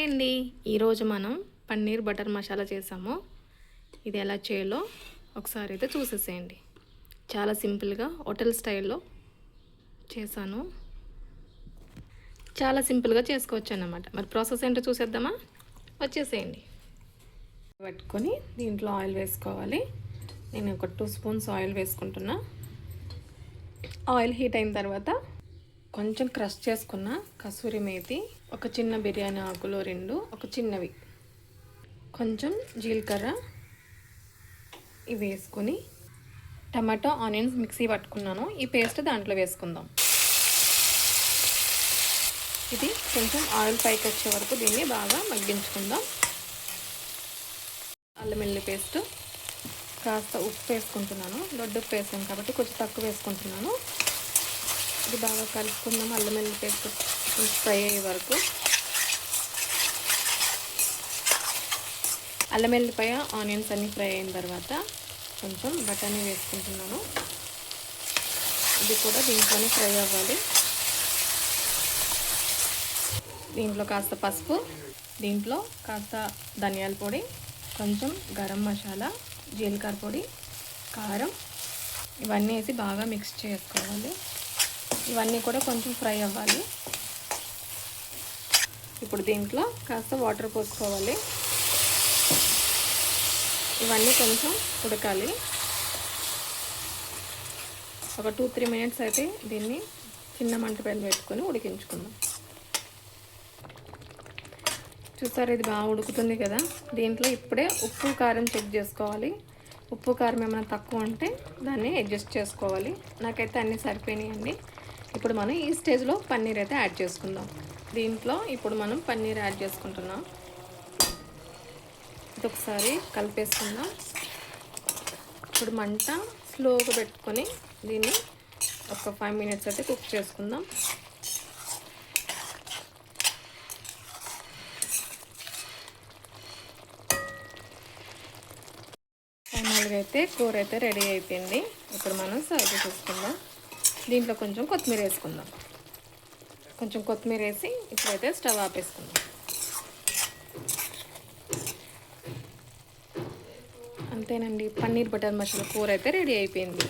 అండి, ఈరోజు మనం పన్నీర్ బటర్ మసాలా చేసాము. ఇది ఎలా చేయాలో ఒకసారి అయితే చూసేసేయండి. చాలా సింపుల్గా హోటల్ స్టైల్లో చేశాను. చాలా సింపుల్గా చేసుకోవచ్చు అన్నమాట. మరి ప్రాసెస్ ఏంటో చూసేద్దామా? వచ్చేసేయండి. పట్టుకొని దీంట్లో ఆయిల్ వేసుకోవాలి. నేను ఒక 2 స్పూన్స్ ఆయిల్ వేసుకుంటున్నా. ఆయిల్ హీట్ అయిన తర్వాత కొంచెం క్రష్ చేసుకున్న కసూరి మేతి, ఒక చిన్న బిర్యానీ ఆకులు 2, ఒక చిన్నవి, కొంచెం జీలకర్ర ఇవి వేసుకొని టమాటో ఆనియన్స్ మిక్సీ పట్టుకున్నాను. ఈ పేస్ట్ దాంట్లో వేసుకుందాం. ఇది కొంచెం ఆయిల్ పైకి వచ్చే వరకు దీన్ని బాగా మగ్గించుకుందాం. అల్లం వెల్లుల్లి పేస్ట్, కాస్త ఉప్పు వేసుకుంటున్నాను. దొడ్డు ఉప్పు వేసాను కాబట్టి కొంచెం తక్కువ వేసుకుంటున్నాను. ఇది బాగా కలుపుకుందాం. అల్లం వెల్లుల్లి పేస్ట్ ఫ్రై అయ్యే వరకు. అల్లం వెల్లుల్లిపాయ ఆనియన్స్ అన్నీ ఫ్రై అయిన తర్వాత కొంచెం బఠానీ వేసుకుంటున్నాను. ఇది కూడా దీంట్లోనే ఫ్రై అవ్వాలి. దీంట్లో కాస్త పసుపు, దీంట్లో కాస్త ధనియాల పొడి, కొంచెం గరం మసాలా, జీలకర్ర పొడి, కారం ఇవన్నీ వేసి బాగా మిక్స్ చేసుకోవాలి. ఇవన్నీ కూడా కొంచెం ఫ్రై అవ్వాలి. ఇప్పుడు దీంట్లో కాస్త వాటర్ పోసుకోవాలి. ఇవన్నీ కొంచెం ఉడకాలి. ఒక 2-3 మినిట్స్ అయితే దీన్ని చిన్న మంట పైన పెట్టుకొని ఉడికించుకుందాం. చూసారు, ఇది బాగా ఉడుకుతుంది కదా. దీంట్లో ఇప్పుడే ఉప్పు కారం చెక్ చేసుకోవాలి. ఉప్పు కారం ఏమైనా తక్కువ ఉంటే దాన్ని అడ్జస్ట్ చేసుకోవాలి. నాకైతే అన్నీ సరిపోయినాయండి. ఇప్పుడు మనం ఈ స్టేజ్లో పన్నీర్ అయితే యాడ్ చేసుకుందాం. దీంట్లో ఇప్పుడు మనం పన్నీర్ యాడ్ చేసుకుంటున్నాం. ఇది ఒకసారి కలిపేసుకుందాం. ఇప్పుడు మంట స్లోగా పెట్టుకొని దీన్ని ఒక 5 మినిట్స్ అయితే కుక్ చేసుకుందాం. ఫైనల్గా అయితే కూర అయితే రెడీ అయిపోయింది. ఇప్పుడు మనం సర్వ్ చేసుకుందాం. దీంట్లో కొంచెం కొత్తిమీర వేసుకుందాం. కొంచెం కొత్తిమీర వేసి ఇప్పుడైతే స్టవ్ ఆపేసుకుందాం. అంతేనండి, పన్నీర్ బటర్ మసాలా కూర అయితే రెడీ అయిపోయింది.